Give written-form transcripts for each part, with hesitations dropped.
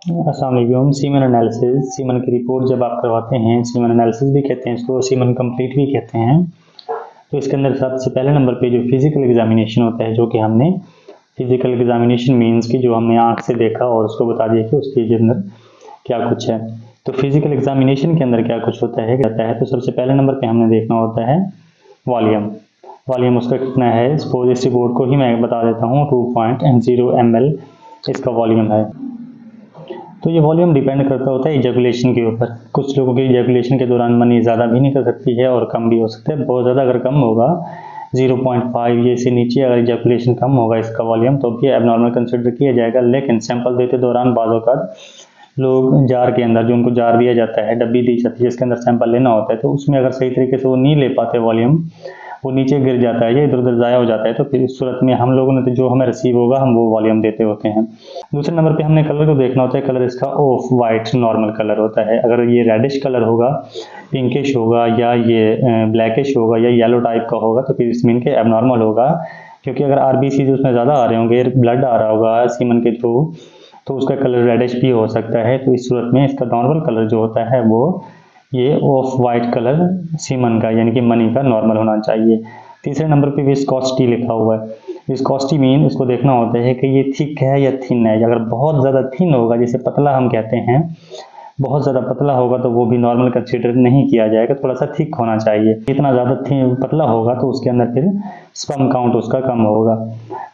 अस्सलाम वालेकुम। Semen analysis, semen की रिपोर्ट जब आप करवाते हैं, सीमन एनालिसिस भी कहते हैं इसको, सीमन कंप्लीट भी कहते हैं। तो इसके अंदर सबसे पहले नंबर पे जो फिजिकल एग्जामिनेशन होता है, जो कि हमने फिजिकल एग्जामिनेशन मीन्स कि जो हमने आंख से देखा और उसको बता दिया कि उसके अंदर क्या कुछ है। तो फिजिकल एग्जामिनेशन के अंदर क्या कुछ होता है कहता है, तो सबसे पहले नंबर पे हमने देखना होता है वॉल्यूम। वॉल्यूम उसका कितना है, सपोज इस रिपोर्ट को ही मैं बता देता हूँ, 2.0 ml इसका वॉल्यूम है। तो ये वॉल्यूम डिपेंड करता होता है इजैकुलेशन के ऊपर। कुछ लोगों की इजैकुलेशन के दौरान मनी ज़्यादा भी निकल सकती है और कम भी हो सकता है। बहुत ज़्यादा अगर कम होगा 0.5 ये से नीचे अगर इजैकुलेशन कम होगा इसका वॉल्यूम, तो भी एबनॉर्मल कंसिडर किया जाएगा। लेकिन सैंपल देते दौरान बाज़ औक़ात लोग जार के अंदर, जो उनको जार दिया जाता है, डब्बी दी जाती है जिसके अंदर सैंपल लेना होता है, तो उसमें अगर सही तरीके से वो नहीं ले पाते वॉल्यूम, वो नीचे गिर जाता है या इधर उधर ज़ाया हो जाता है, तो फिर इस सूरत में हम लोगों ने तो जो हमें रिसीव होगा हम वो वॉल्यूम देते होते हैं। दूसरे नंबर पे हमने कलर को देखना होता है। कलर इसका ऑफ वाइट नॉर्मल कलर होता है। अगर ये रेडिश कलर होगा, पिंकिश होगा, या ये ब्लैकिश होगा या येलो टाइप का होगा, तो फिर इसमें इनके एबनॉर्मल होगा। क्योंकि अगर आरबीसी उसमें ज़्यादा आ रहे होंगे, ब्लड आ रहा होगा सीमन के थ्रू, तो उसका कलर रेडिश भी हो सकता है। तो इस सूरत में इसका नॉर्मल कलर जो होता है वो ये ऑफ वाइट कलर सीमन का यानी कि मनी का नॉर्मल होना चाहिए। तीसरे नंबर पे विस्कोसिटी लिखा हुआ है। विस्कोसिटी मीन इसको देखना होता है कि ये थिक है या थिन है। अगर बहुत ज़्यादा थिन होगा, जैसे पतला हम कहते हैं, बहुत ज़्यादा पतला होगा तो वो भी नॉर्मल कंसीडर नहीं किया जाएगा, थोड़ा सा थिक होना चाहिए। इतना ज़्यादा पतला होगा तो उसके अंदर फिर स्पर्म काउंट उसका कम होगा।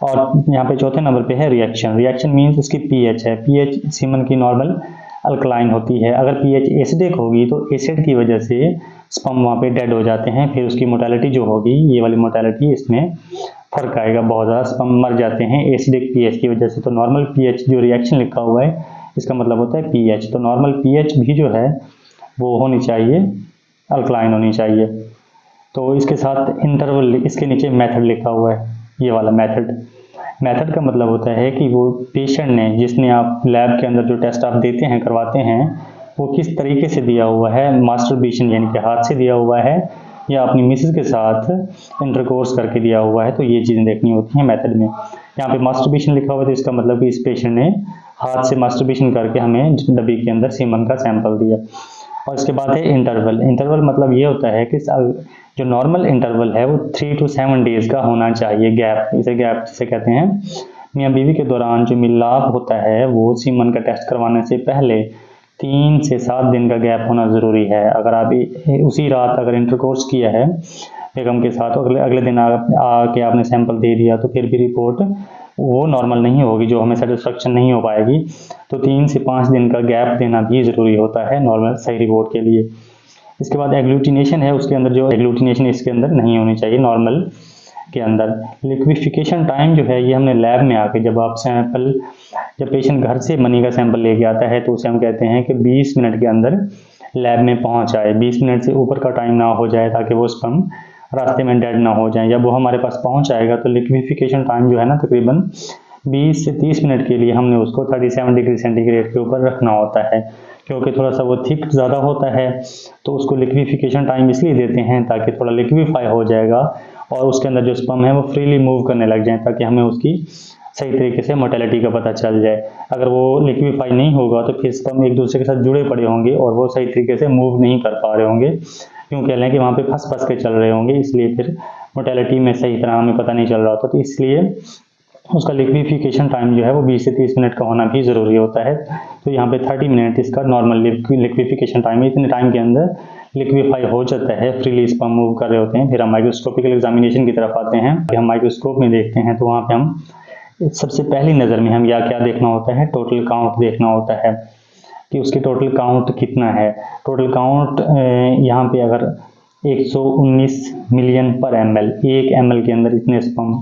और यहाँ पे चौथे नंबर पे है रिएक्शन। रिएक्शन मीन्स उसकी पीएच है। पीएच सीमन की नॉर्मल अल्कलाइन होती है। अगर पीएच एसिडिक होगी तो एसिड की वजह से स्पर्म वहाँ पे डेड हो जाते हैं। फिर उसकी मोर्टेलिटी जो होगी, ये वाली मोर्टेलिटी, इसमें फर्क आएगा, बहुत ज़्यादा स्पर्म मर जाते हैं एसिडिक पीएच की वजह से। तो नॉर्मल पीएच जो रिएक्शन लिखा हुआ है इसका मतलब होता है पीएच। तो नॉर्मल पीएच भी जो है वो होनी चाहिए, अल्कलाइन होनी चाहिए। तो इसके साथ इंटरवल, इसके नीचे मेथड लिखा हुआ है, ये वाला मेथड। मेथड का मतलब होता है कि वो पेशेंट ने, जिसने आप लैब के अंदर जो टेस्ट आप देते हैं, करवाते हैं, वो किस तरीके से दिया हुआ है। मास्टरबेशन यानी कि हाथ से दिया हुआ है या अपनी मिसेस के साथ इंटरकोर्स करके दिया हुआ है, तो ये चीज़ें देखनी होती हैं मेथड में। यहाँ पे मास्टरबेशन लिखा हुआ है तो इसका मतलब कि इस पेशेंट ने हाथ से मास्टरबेशन करके हमें डब्बी के अंदर सीमन का सैंपल दिया। और इसके बाद है इंटरवल। इंटरवल मतलब ये होता है कि जो नॉर्मल इंटरवल है वो 3 to 7 डेज का होना चाहिए। गैप, इसे गैप जिसे कहते हैं। मियाँ बीवी के दौरान जो मिलाप होता है वो सीमन का टेस्ट करवाने से पहले 3 से 7 दिन का गैप होना ज़रूरी है। अगर आप उसी रात अगर इंटरकोर्स किया है बेगम के साथ, अगले दिन आके आपने सैंपल दे दिया, तो फिर भी रिपोर्ट वो नॉर्मल नहीं होगी, जो हमें सेटिस्फेक्शन नहीं हो पाएगी। तो 3 से 5 दिन का गैप देना भी ज़रूरी होता है नॉर्मल सही रिपोर्ट के लिए। इसके बाद एग्लूटिनेशन है, उसके अंदर जो एग्लूटिनेशन इसके अंदर नहीं होनी चाहिए नॉर्मल के अंदर। लिक्विफिकेशन टाइम जो है ये हमने लैब में आके, जब पेशेंट घर से मनी का सैंपल लेके आता है तो उसे हम कहते हैं कि 20 मिनट के अंदर लैब में पहुंच जाए। 20 मिनट से ऊपर का टाइम ना हो जाए ताकि वो स्पर्म रास्ते में डेड ना हो जाए। जब वो हमारे पास पहुंच आएगा तो लिक्विफिकेशन टाइम जो है ना, तकरीबन 20 से 30 मिनट के लिए हमने उसको 37 डिग्री सेंटीग्रेड के ऊपर रखना होता है। क्योंकि थोड़ा सा वो थिक ज़्यादा होता है तो उसको लिक्विफिकेशन टाइम इसलिए देते हैं ताकि थोड़ा लिक्विफाई हो जाएगा और उसके अंदर जो स्पर्म है वो फ्रीली मूव करने लग जाए, ताकि हमें उसकी सही तरीके से मोर्टेलिटी का पता चल जाए। अगर वो लिक्विफाई नहीं होगा तो फिर स्पर्म एक दूसरे के साथ जुड़े पड़े होंगे और वो सही तरीके से मूव नहीं कर पा रहे होंगे, क्यों कह लें कि वहाँ पे फंस के चल रहे होंगे, इसलिए फिर मोर्टेलिटी में सही तरह हमें पता नहीं चल रहा होता। तो इसलिए उसका लिक्विफिकेशन टाइम जो है वो 20 से 30 मिनट का होना भी ज़रूरी होता है। तो यहाँ पे 30 मिनट इसका नॉर्मल लिक्विफिकेशन टाइम है। इतने टाइम के अंदर लिक्विफाई हो जाता है, फ्रीली स्पर्म मूव कर रहे होते हैं। फिर हम माइक्रोस्कोपिकल एग्जामिनेशन की तरफ आते हैं। हम माइक्रोस्कोप में देखते हैं तो वहाँ पे हम सबसे पहली नज़र में हम क्या देखना होता है, टोटल काउंट देखना होता है कि उसकी टोटल काउंट कितना है। टोटल काउंट यहाँ पे अगर 119 मिलियन पर ml, 1 ml के अंदर इतने स्पर्म,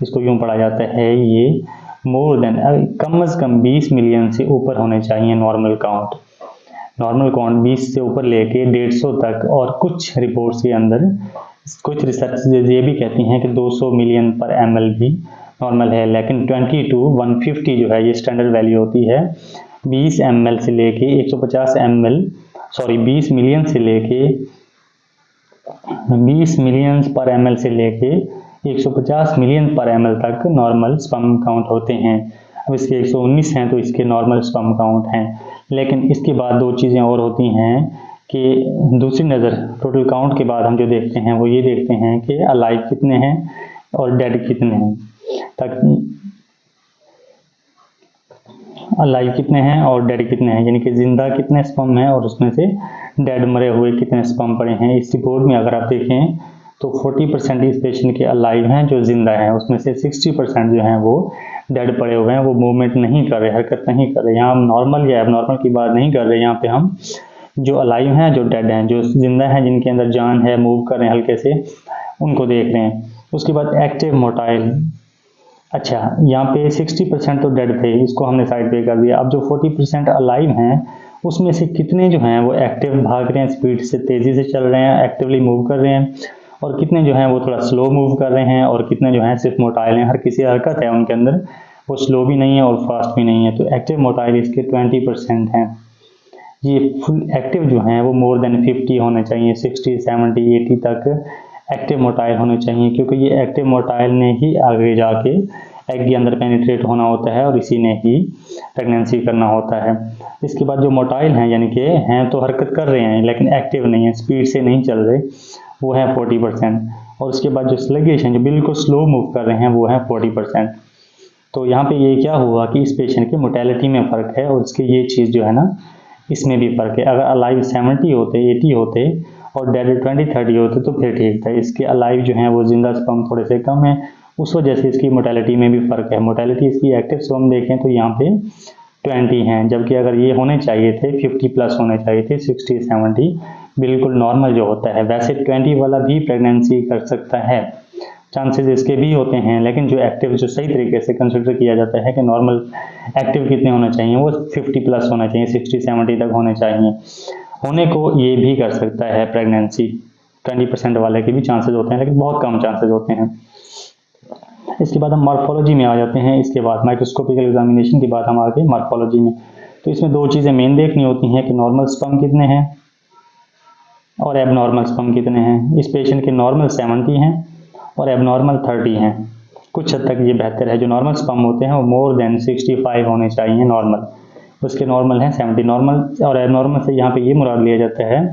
इसको यूँ पढ़ा जाता है, ये मोर देन, कम से कम 20 मिलियन से ऊपर होने चाहिए नॉर्मल काउंट। नॉर्मल काउंट 20 से ऊपर लेके 150 तक। और कुछ रिपोर्ट्स के अंदर कुछ रिसर्च ये भी कहती हैं कि 200 मिलियन पर ml भी नॉर्मल है। लेकिन 20 to 150 जो है ये स्टैंडर्ड वैल्यू होती है। 20 ml से लेके 150 ml, सॉरी 20 मिलियन से लेके 20 मिलियन पर ml से लेके 150 मिलियन पर ml तक नॉर्मल स्पर्म काउंट होते हैं। अब इसके 119 हैं तो इसके नॉर्मल स्पर्म काउंट हैं। लेकिन इसके बाद दो चीज़ें और होती हैं कि दूसरी नज़र टोटल काउंट के बाद हम जो देखते हैं वो ये देखते हैं कि अलाइव कितने हैं और डेड कितने हैं, ताकि अलाइव कितने हैं और डेड कितने हैं, यानी कि जिंदा कितने स्पर्म हैं और उसमें से डेड मरे हुए कितने स्पर्म पड़े हैं। इस रिपोर्ट में अगर आप देखें तो 40% इस पेशेंट के अलाइव हैं जो जिंदा हैं, उसमें से 60% जो हैं वो डेड पड़े हुए हैं, वो मूवमेंट नहीं कर रहे, हरकत नहीं कर रहे। यहाँ हम नॉर्मल या एबनॉर्मल की बात नहीं कर रहे, यहाँ पे हम जो अलाइव हैं, जो डेड हैं, जो जिंदा हैं, जिनके अंदर जान है, मूव कर रहे हैं हल्के से, उनको देख रहे हैं। उसके बाद एक्टिव मोटाइल, अच्छा यहाँ पे 60% तो डेड थे, इसको हमने साइड पे कर दिया। अब जो 40% अलाइव हैं उसमें से कितने जो हैं वो एक्टिव भाग रहे हैं, स्पीड से तेज़ी से चल रहे हैं, एक्टिवली मूव कर रहे हैं, और कितने जो हैं वो थोड़ा स्लो मूव कर रहे हैं, और कितने जो हैं सिर्फ मोटाइल हैं, हर किसी हरकत है उनके अंदर, वो स्लो भी नहीं है और फास्ट भी नहीं है। तो एक्टिव मोटाइल इसके 20% हैं। ये फुल एक्टिव जो हैं वो मोर देन 50 होने चाहिए, 60, 70, 80 तक एक्टिव मोटाइल होने चाहिए, क्योंकि ये एक्टिव मोटाइल ने ही आगे जाके एग के अंदर पेनिट्रेट होना होता है और इसी ने ही प्रेगनेंसी करना होता है। इसके बाद जो मोटाइल हैं, यानी कि हैं तो हरकत कर रहे हैं लेकिन एक्टिव नहीं है, स्पीड से नहीं चल रहे, वो है 40%। और उसके बाद जो स्लगिश हैं, जो बिल्कुल स्लो मूव कर रहे हैं, वो है 40%। तो यहाँ पे ये क्या हुआ कि इस पेशेंट की मोटेलिटी में फ़र्क है, और इसकी ये चीज़ जो है ना, इसमें भी फ़र्क है। अगर अलाइव 70 होते, 80 होते और डेड 20-30 होते तो फिर ठीक था। इसके अलाइव जो हैं वो जिंदा स्पर्म थोड़े से कम है, उस वजह से इसकी मोटेलिटी में भी फ़र्क है। मोटेलिटी इसकी एक्टिव स्पर्म देखें तो यहाँ पे 20 हैं, जबकि अगर ये होने चाहिए थे 50+ होने चाहिए थे, 60-70 बिल्कुल नॉर्मल जो होता है। वैसे 20 वाला भी प्रेगनेंसी कर सकता है, चांसेस इसके भी होते हैं, लेकिन जो एक्टिव, जो सही तरीके से कंसिडर किया जाता है कि नॉर्मल एक्टिव कितने होने चाहिए, वो 50+ होना चाहिए, 60-70 तक होने चाहिए। होने को ये भी कर सकता है प्रेगनेंसी, 20% वाले के भी चांसेस होते हैं, लेकिन बहुत कम चांसेस होते हैं। इसके बाद हम मॉर्फोलॉजी में आ जाते हैं। इसके बाद माइक्रोस्कोपिकल एग्जामिनेशन के बाद हम आगे मॉर्फोलॉजी में। तो इसमें दो चीज़ें मेन देखनी होती हैं कि नॉर्मल स्पर्म कितने हैं और एबनॉर्मल स्पर्म कितने हैं। इस पेशेंट के नॉर्मल 70 हैं और एबनॉर्मल 30 हैं। कुछ हद तक ये बेहतर है, जो नॉर्मल स्पर्म होते हैं वो मोर देन 65 होने चाहिए नॉर्मल, उसके नॉर्मल हैं 70। नॉर्मल और एबनॉर्मल से यहाँ पे ये मुराद लिया जाता है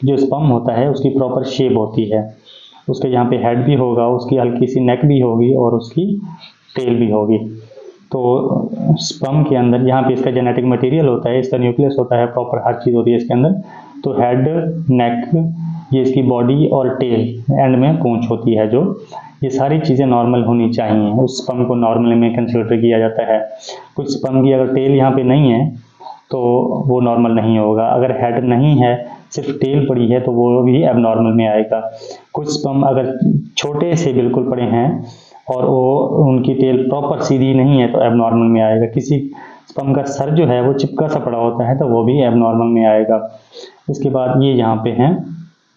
कि जो स्पर्म होता है उसकी प्रॉपर शेप होती है, उसके यहाँ पे हेड भी होगा, उसकी हल्की सी नेक भी होगी और उसकी टेल भी होगी। तो स्पर्म के अंदर यहाँ पे इसका जेनेटिक मटेरियल होता है, इसका न्यूक्लियस होता है, प्रॉपर हर चीज़ होती है इसके अंदर। तो हेड, नेक, ये इसकी बॉडी और टेल, एंड में पूंछ होती है, जो ये सारी चीज़ें नॉर्मल होनी चाहिए। उस स्पर्म को नॉर्मल में कंसिडर किया जाता है। कुछ स्पर्म की अगर टेल यहाँ पे नहीं है तो वो नॉर्मल नहीं होगा, अगर हेड नहीं है, सिर्फ टेल पड़ी है, तो वो भी एबनॉर्मल में आएगा। कुछ स्पर्म अगर छोटे से बिल्कुल पड़े हैं और वो उनकी टेल प्रॉपर सीधी नहीं है तो एबनॉर्मल में आएगा। किसी स्पर्म का सर जो है वो चिपका सा पड़ा होता है तो वो भी एबनॉर्मल में आएगा। इसके बाद ये यहाँ पे हैं,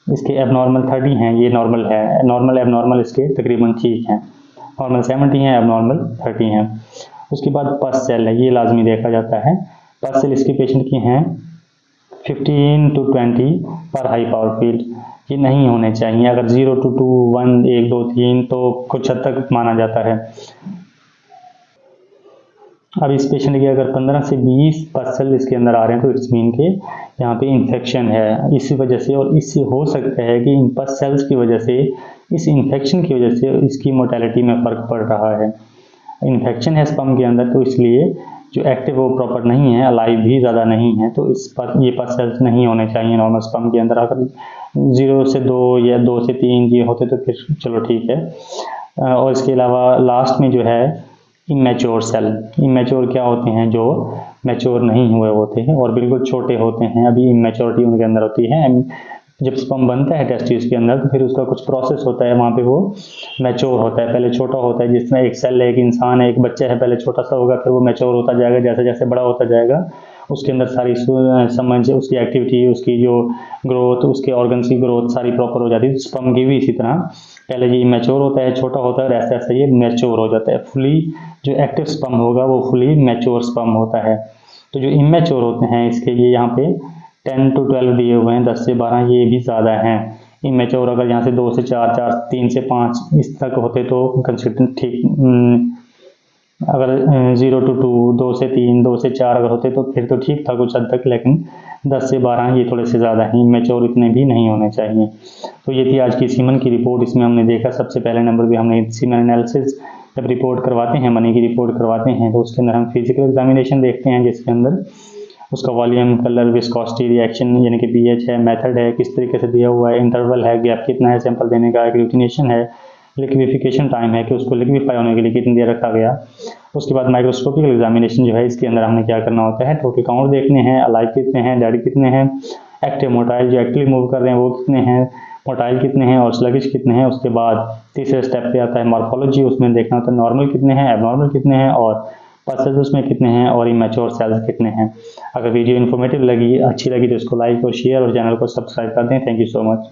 इसके एबनॉर्मल 30 हैं, ये नॉर्मल है। नॉर्मल एबनॉर्मल इसके तकरीबन ठीक हैं, नॉर्मल 70 हैं, एबनॉर्मल 30 हैं। उसके बाद पस सेल है, ये लाजमी देखा जाता है। पस सेल इसकी पेशेंट की हैं 15 to 20 पर हाई पावर फील्ड, ये नहीं होने चाहिए। अगर 0 to 2, 1, 1, 2, 3 तो कुछ हद तक माना जाता है। अब इस पेशेंट के अगर 15 से 20 पस सेल इसके अंदर आ रहे हैं तो इट्स मीन के यहाँ पे इन्फेक्शन है इसी वजह से, और इससे हो सकता है कि इन पस सेल्स की वजह से, इस इन्फेक्शन की वजह से इसकी मोर्टेलिटी में फ़र्क पड़ रहा है। इन्फेक्शन है स्पर्म के अंदर तो इसलिए जो एक्टिव वो प्रॉपर नहीं है, अलाइव भी ज़्यादा नहीं है, तो इस पर ये पस सेल्स नहीं होने चाहिए नॉर्मल स्पर्म के अंदर। अगर 0 से 2 या 2 से 3 ये होते तो फिर चलो ठीक है। और इसके अलावा लास्ट में जो है इमेच्योर सेल। इमेच्योर क्या होते हैं? जो मैच्योर नहीं हुए होते हैं और बिल्कुल छोटे होते हैं, अभी इमेच्योरिटी उनके अंदर होती है। जब स्पर्म बनता है टेस्टिस के अंदर तो फिर उसका कुछ प्रोसेस होता है, वहाँ पे वो मैच्योर होता है। पहले छोटा होता है, जिसमें एक सेल है, एक इंसान है, एक बच्चा है, पहले छोटा सा होगा, फिर वो मैच्योर होता जाएगा। जैसे जैसे बड़ा होता जाएगा उसके अंदर सारी समझ, उसकी एक्टिविटी, उसकी जो ग्रोथ, उसके ऑर्गन्स की ग्रोथ सारी प्रॉपर हो जाती है। स्पर्म की भी इसी तरह पहले ये मैच्योर होता है, छोटा होता है, और ऐसे ऐसे ये मैच्योर हो जाता है। फुली जो एक्टिव स्पर्म होगा वो फुली मैच्योर स्पर्म होता है। तो जो इमेच्योर होते हैं इसके ये यहाँ पे 10 to 12 दिए हुए हैं, 10 से 12 ये भी ज़्यादा हैं। इमेच्योर अगर यहाँ से 2 से 4, 3 से 5 इस तक होते तो कंसिडर ठीक अगर 0 to 2, 2 से 3, 2 से 4 अगर होते तो फिर तो ठीक था कुछ हद तक, लेकिन 10 से 12 ये थोड़े से ज़्यादा ही मैच्योर इतने भी नहीं होने चाहिए। तो ये थी आज की सीमन की रिपोर्ट। इसमें हमने देखा सबसे पहले नंबर पे हमने सीमन एनालिसिस जब रिपोर्ट करवाते हैं, मनी की रिपोर्ट करवाते हैं, तो उसके अंदर हम फिजिकल एग्जामिनेशन देखते हैं, जिसके अंदर उसका वॉल्यूम, कलर, विस्कोसिटी, रिएक्शन यानी कि पीएच है, मेथड है, किस तरीके से दिया हुआ है, इंटरवल है, गैप कितना है सैंपल देने का, एग्लूटिनेशन है, लिक्विफिकेशन टाइम है कि उसको लिक्विफाई होने के लिए कितनी देर रखा गया। उसके बाद माइक्रोस्कोपिकल एग्जामिनेशन जो है, इसके अंदर हमने क्या करना होता है, टोटल काउंट देखने हैं, अलाइव कितने हैं, डेड कितने हैं, एक्टिव मोटाइल जो एक्टिवली मूव कर रहे हैं वो कितने हैं, मोटाइल कितने हैं और स्लगिश कितने हैं। उसके बाद तीसरे स्टेप पे आता है मॉर्फोलॉजी, उसमें देखना होता है नॉर्मल कितने हैं, एबनॉर्मल कितने हैं और पल्सेस उसमें कितने हैं और इमेच्योर सेल्स कितने हैं। अगर वीडियो इन्फॉर्मेटिव लगी, अच्छी लगी तो इसको लाइक और शेयर और चैनल को सब्सक्राइब कर दें। Thank you so much.